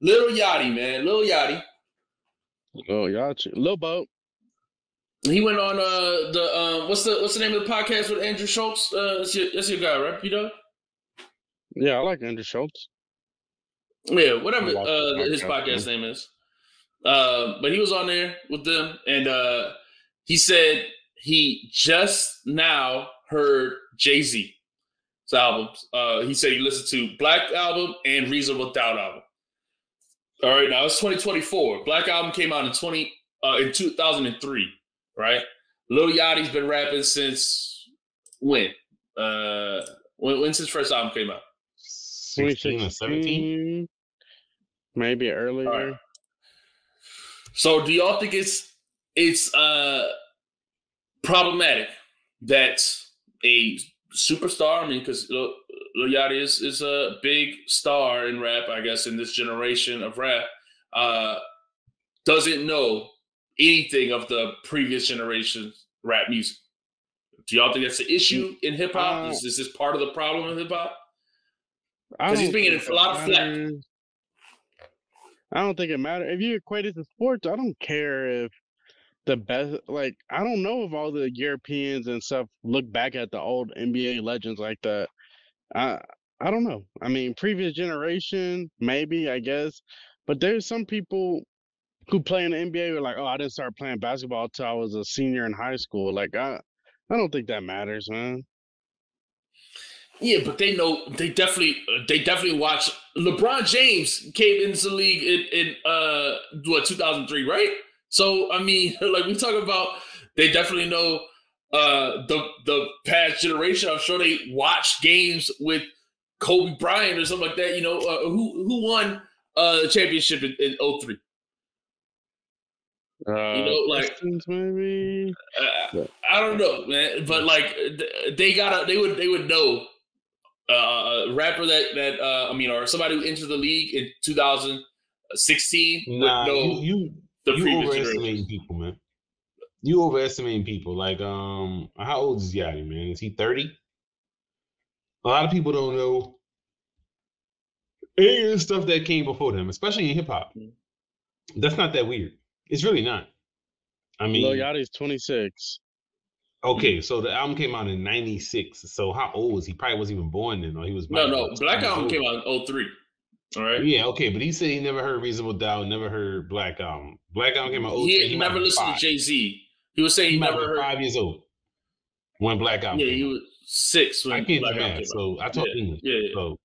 Little Yachty, man. Little Yachty. Oh, Yachty. Lil Boat. He went on what's the name of the podcast with Andrew Schultz? That's your guy, right? You know? Yeah, I like Andrew Schultz. Yeah, whatever his podcast, podcast name is. But he was on there with them, and he said he just now heard Jay-Z's albums. He said he listened to Black Album and Reasonable Doubt album. All right, now it's 2024. Black Album came out in 2003, right? Lil Yachty's been rapping since when? When's his first album came out? 16 or 17? Maybe earlier. Right. So do y'all think it's problematic that a superstar, I mean, because Lil Yachty is a big star in rap, I guess, in this generation of rap, doesn't know anything of the previous generation's rap music? Do y'all think that's an issue in hip-hop? Is this part of the problem in hip-hop? Because he's been getting a lot of flack. I don't think it matters. If you equate it to sports, I don't care if the best, like, I don't know if all the Europeans and stuff look back at the old NBA legends like that. I don't know. I mean, previous generation, maybe, I guess. But there's some people who play in the NBA who are like, oh, I didn't start playing basketball until I was a senior in high school. Like, I don't think that matters, man. Yeah, but they know they definitely watch. LeBron James came into the league in 2003, right? So I mean, like we talk about, they definitely know the past generation. I'm sure they watched games with Kobe Bryant or something like that. You know, who won the championship in 03? You know, like Pistons maybe. I don't know, man. But like they would know. A rapper or somebody who entered the league in 2016. Nah, you overestimating people, man. You overestimating people. Like, how old is Yachty, man? Is he 30? A lot of people don't know any of the stuff that came before them, especially in hip hop. That's not that weird. It's really not. I mean, Lil Yachty's 26. Okay, so the album came out in 96. So how old was he? Probably wasn't even born then, or he was. No. Black Album came out in 03. All right. Yeah, okay, but he said he never heard Reasonable Doubt, never heard Black Album. Black Album came out in 03. He never listened to Jay-Z. He was saying he never heard. 5 years old when Black Album. Yeah, he was 6 when I can't do math, so I talk English. Yeah. So,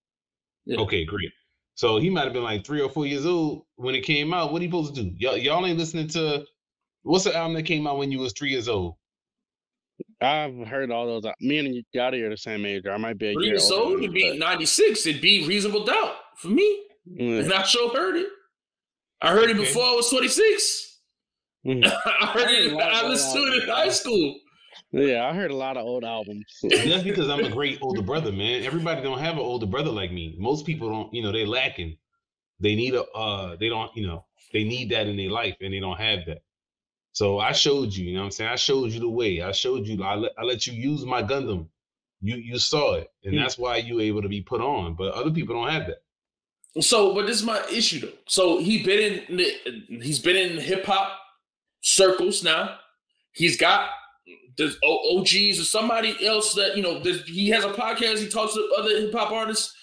okay, great. So he might have been like 3 or 4 years old when it came out. What are you supposed to do? Y'all ain't listening to what's the album that came out when you was 3 years old? I've heard all those. Me and Yachty are the same age. Or I might be a year older. So it'd be 96. It'd be Reasonable Doubt for me. And I sure heard it. I heard it before I was 26. I heard it. I listened to it in high school. Yeah, I heard a lot of old albums. That's because I'm a great older brother, man. Everybody don't have an older brother like me. Most people don't. You know, they lacking. They need they don't. You know, they need that in their life, and they don't have that. So I showed you, you know what I'm saying? I showed you the way. I showed you, I let you use my Gundam. You saw it. And that's why you were able to be put on. But other people don't have that. So, but this is my issue though. So he's been in hip hop circles now. He's got there's OGs or somebody else that, you know, he has a podcast. He talks to other hip hop artists.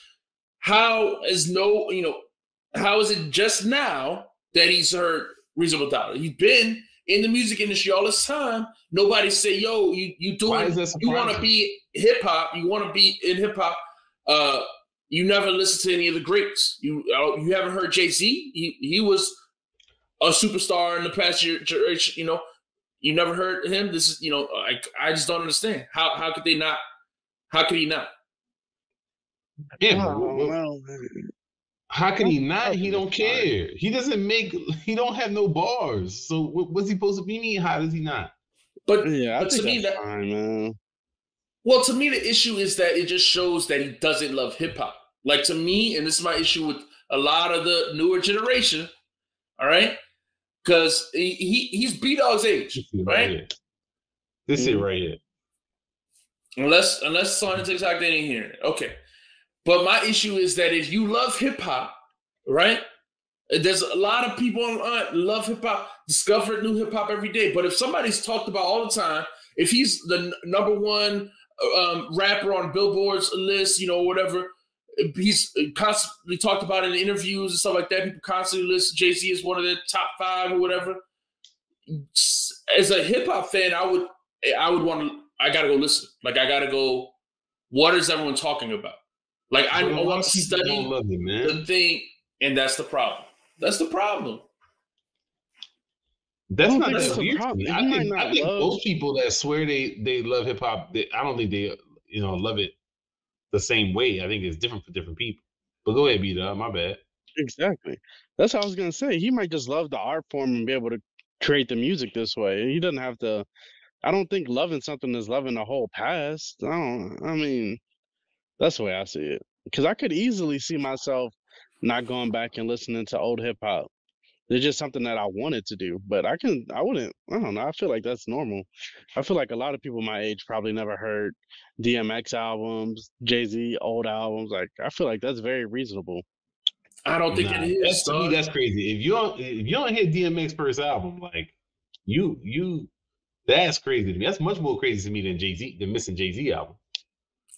How is it just now that he's heard Reasonable Doubt? He's been in the music industry all this time. Nobody say, yo, you want to be hip hop. You want to be in hip hop. You never listen to any of the greats. You haven't heard Jay-Z. He was a superstar in the past generation. You know, you never heard him. This is, you know, I just don't understand. How could they not? How could he not? Yeah. How can he not? He don't care. He don't have no bars. So what's he supposed to be? How does he not? But to me, well, to me, the issue is that it just shows that he doesn't love hip hop. Like, to me, and this is my issue with a lot of the newer generation. All right, because he's B-Dog's age, right? This is right here. Unless Sonic TikTok, they ain't hearing it. Okay. But my issue is that if you love hip hop, right, There's a lot of people on love hip hop, discover new hip hop every day. But if somebody's talked about all the time, if he's the number one rapper on Billboard's list, you know, whatever, he's constantly talked about in interviews and stuff like that. People constantly list Jay-Z as one of their top 5 or whatever. As a hip hop fan, I would want to. I gotta go listen. Like I gotta go. What is everyone talking about? Like I want to study the thing, and that's the problem. That's the problem. That's not that weird to me. I think most people that swear they love hip hop, I don't think they love it the same way. I think it's different for different people. But go ahead, B-Dub. My bad. Exactly. That's what I was gonna say. He might just love the art form and be able to create the music this way. He doesn't have to. I don't think loving something is loving the whole past. I mean, that's the way I see it. Because I could easily see myself not going back and listening to old hip hop. It's just something that I wanted to do, but I don't know. I feel like that's normal. I feel like a lot of people my age probably never heard DMX albums, Jay-Z old albums. Like, I feel like that's very reasonable. I don't think it is. To me, that's crazy. If you don't hear DMX first album, like that's crazy to me. That's much more crazy to me than missing Jay-Z album.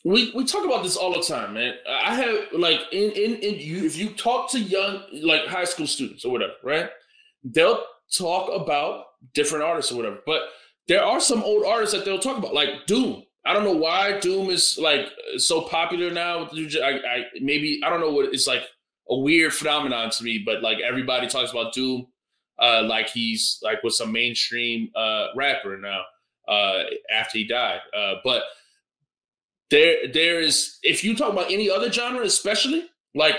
We talk about this all the time, man. I have like if you talk to young like high school students or whatever, right? They'll talk about different artists or whatever. But there are some old artists that they'll talk about, like Doom. I don't know why Doom is like so popular now. Maybe I don't know what it's like a weird phenomenon to me, but like everybody talks about Doom like he's like with some mainstream rapper now after he died. But there is, if you talk about any other genre, especially like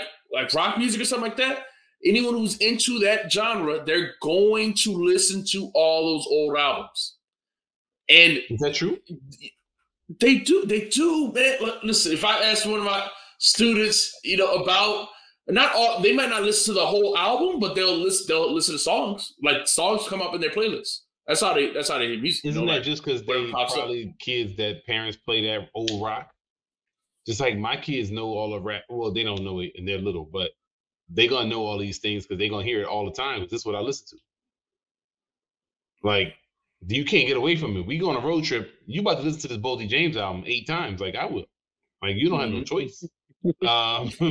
rock music or something like that, anyone who's into that genre, they're going to listen to all those old albums. And is that true? They do, man. Listen, if I ask one of my students, about not all, they might not listen to the whole album, but they'll listen to songs. Like songs come up in their playlists. That's how they hear music. Isn't that just because they probably kids that parents play that old rock? Just like my kids know all of rap. Well, they don't know it and they're little, but they're gonna know all these things because they're gonna hear it all the time. Because this is what I listen to. Like, you can't get away from it. We go on a road trip. You about to listen to this Boldy James album 8 times, like I will. Like you don't have no choice.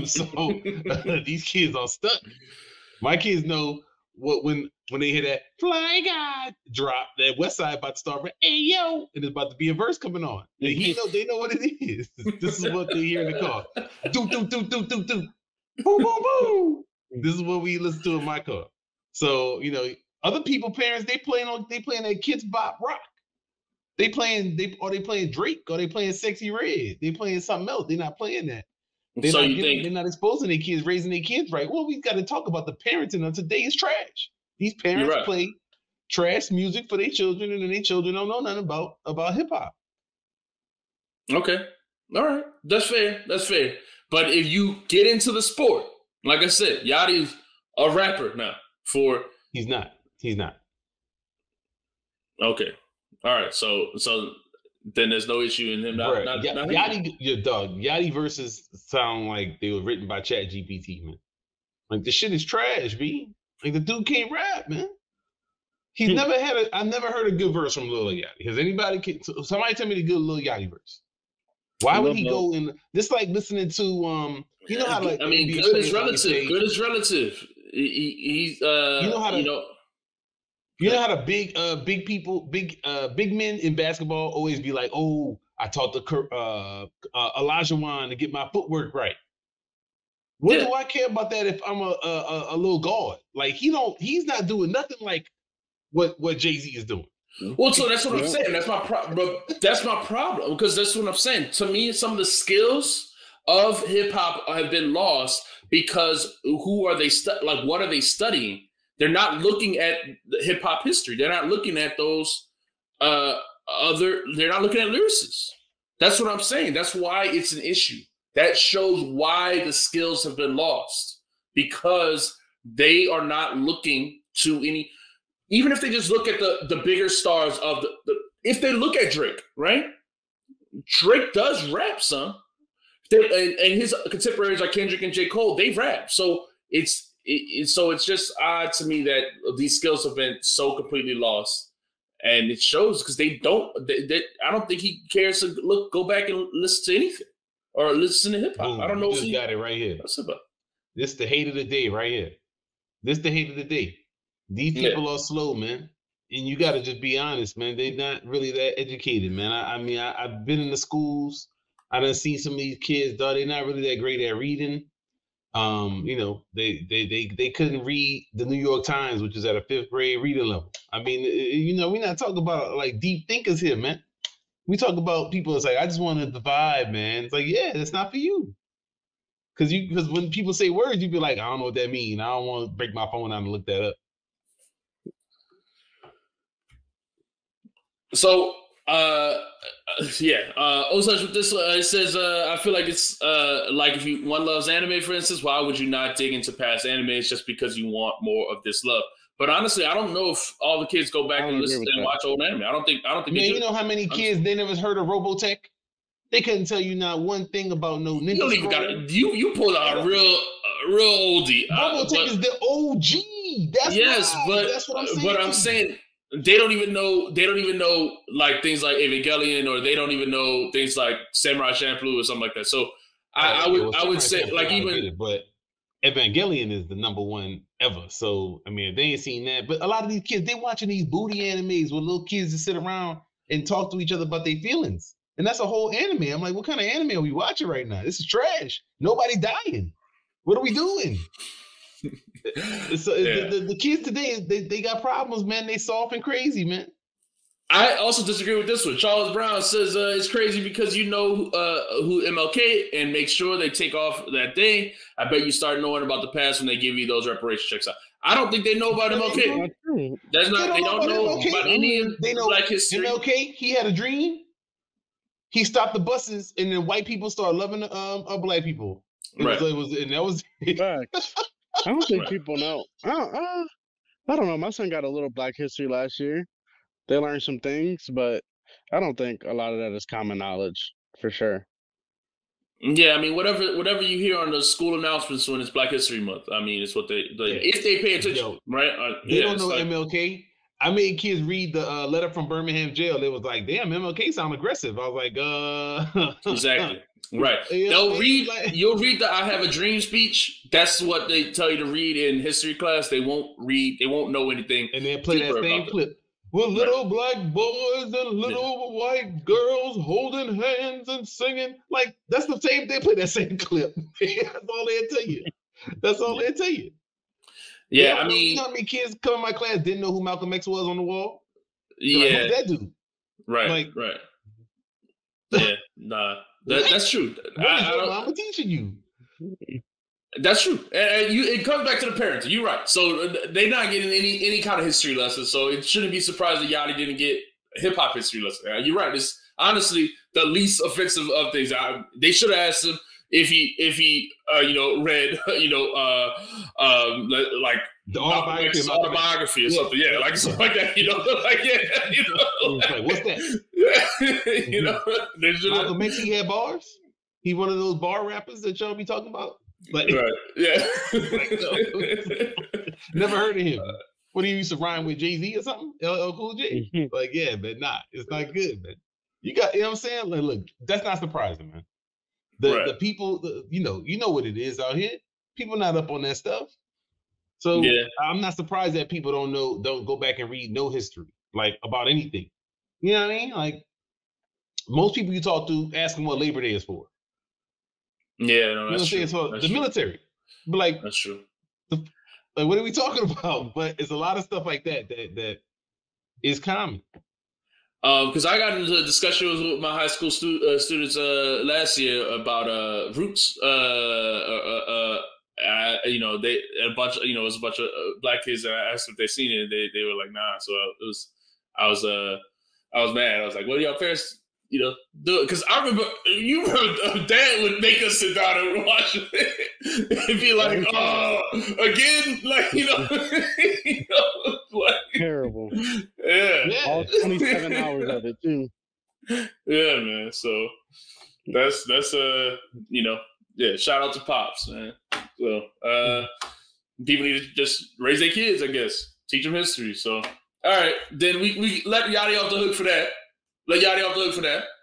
So these kids are stuck. My kids know what when they hear that Fly God drop, that West Side about to start with, hey yo, and there's about to be a verse coming on. And they know what it is. This is what they hear in the car. Do do do do do do. Boom boom boom. This is what we listen to in my car. So other people, parents, they playing that Kids Bop rock. They playing Drake, or they playing Sexy Red. They playing something else. They're not playing that. They're not exposing their kids, raising their kids right. Well, we've got to talk about the parenting of today is trash. These parents play trash music for their children, and then their children don't know nothing about hip hop. Okay. All right. That's fair. But if you get into the sport, like I said, Yachty's a rapper now. He's not. Okay. All right. So then there's no issue in him not Yachty, your dog. Yachty verses sound like they were written by ChatGPT, man. Like the shit is trash, B. Like the dude can't rap, man. He's I've never heard a good verse from Lil Yachty. Somebody tell me the good Lil Yachty verse. Why would he go in this, like listening to how like good is relative. Good is relative. He's You know how the big men in basketball always be like, oh, I taught the Elijah Wan to get my footwork right. What do I care about that if I'm a little guard? Like he's not doing nothing like what Jay-Z is doing. Well, so that's what I'm saying. That's my problem. That's my problem, because that's what I'm saying. To me, some of the skills of hip hop have been lost because who are they? What are they studying? They're not looking at hip hop history. They're not looking at those they're not looking at lyricists. That's what I'm saying. That's why it's an issue. That shows why the skills have been lost, because they are not looking to any, even if they just look at the bigger stars of if they look at Drake, right? Drake does rap some. And his contemporaries like Kendrick and J. Cole, they rap. So it's so it's just odd to me that these skills have been so completely lost, and it shows because I don't think he cares to go back and listen to anything or listen to hip hop. I don't know if he got it right here. What's about? This the hate of the day right here. This the hate of the day. These people are slow, man. And you got to just be honest, man. They're not really that educated, man. I mean, I've been in the schools. I done seen some of these kids, dog. They're not really that great at reading. You know, they couldn't read the New York Times, which is at a 5th grade reading level. I mean, you know, we're not talking about like deep thinkers here, man. We talk about people that's like, I just want the vibe, man. It's like, yeah, that's not for you. Because when people say words, you be like, I don't know what that means. I don't want to break my phone out and look that up. So, Osage with this, it says, I feel like it's like if one loves anime, for instance, why would you not dig into past animes just because you want more of this love? But honestly, I don't know if all the kids go back and listen and watch old anime. I don't think. Man, they do. You know how many kids they never heard of Robotech? They couldn't tell you not one thing about no ninja. You don't even got you pulled out a real oldie. Robotech is the OG. That's what I'm saying. But I'm saying. They don't even know like things like Evangelion, or they don't even know things like Samurai Champloo or something like that. So I would say like even but Evangelion is the number one ever. So I mean, if they ain't seen that, but a lot of these kids, they watching these booty animes where little kids just sit around and talk to each other about their feelings, and that's a whole anime. I'm like, what kind of anime are we watching right now? This is trash. Nobody dying. What are we doing? So the kids today, they got problems, man. They soft and crazy, man. I also disagree with this one. Charles Brown says it's crazy because you know who MLK and make sure they take off that day. I bet you start knowing about the past when they give you those reparation checks out. I don't think they know about MLK. They don't know about any of Black history. MLK, he had a dream. He stopped the buses, and then white people started loving Black people. Right. And that was I don't think people know. I don't know. My son got a little Black history last year. They learned some things, but I don't think a lot of that is common knowledge for sure. Yeah, I mean, whatever you hear on the school announcements when it's Black History Month, I mean, it's what if they pay attention, right? They don't know MLK. I made kids read the letter from Birmingham jail. They was like, damn, MLK sound aggressive. I was like, Exactly. Right. You'll read the I Have a Dream speech. That's what they tell you to read in history class. They won't know anything. And they'll play that same clip. With little Black boys and little white girls holding hands and singing. Like, that's the same, they play that same clip. That's all they'll tell you. That's all they'll tell you. Yeah, I mean, you know how many kids come in my class didn't know who Malcolm X was on the wall? Yeah. Like, who's that dude? Right, right. Yeah, nah. That's true. What is your mama teaching you? That's true. And it comes back to the parents. You're right. So they're not getting any kind of history lessons. So it shouldn't be surprised that Yachty didn't get a hip hop history lesson. You're right. It's honestly the least offensive of things. They should have asked him if he read like the autobiography or something. Yeah, like something like that. Like, what's that? Malcolm X, he had bars. He one of those bar rappers that y'all be talking about. Like, right. Yeah. Like, no. Never heard of him. What, he used to rhyme with Jay-Z or something? LL Cool J? Like, yeah, but nah, it's not good, man. You know what I'm saying? Like, look, that's not surprising, man. The people, you know what it is out here. People not up on that stuff. So I'm not surprised that people don't go back and read no history, like, about anything. You know what I mean? Like, most people you talk to ask them what Labor Day is for. Yeah, no, that's true. So the military. But like, that's true. Like, what are we talking about? But it's a lot of stuff like that is common. Because I got into discussions with my high school students last year about roots. It was a bunch of Black kids, and I asked if they seen it, and they were like, nah. So I was mad. I was like, what are y'all parents? Do it, because I remember Dad would make us sit down and watch it and be like, again, like like, terrible. Yeah, all 27 hours of it too. Yeah, man. So that's shout out to Pops, man. So People need to just raise their kids, I guess. Teach them history. So, all right. Then we let Yachty off the hook for that.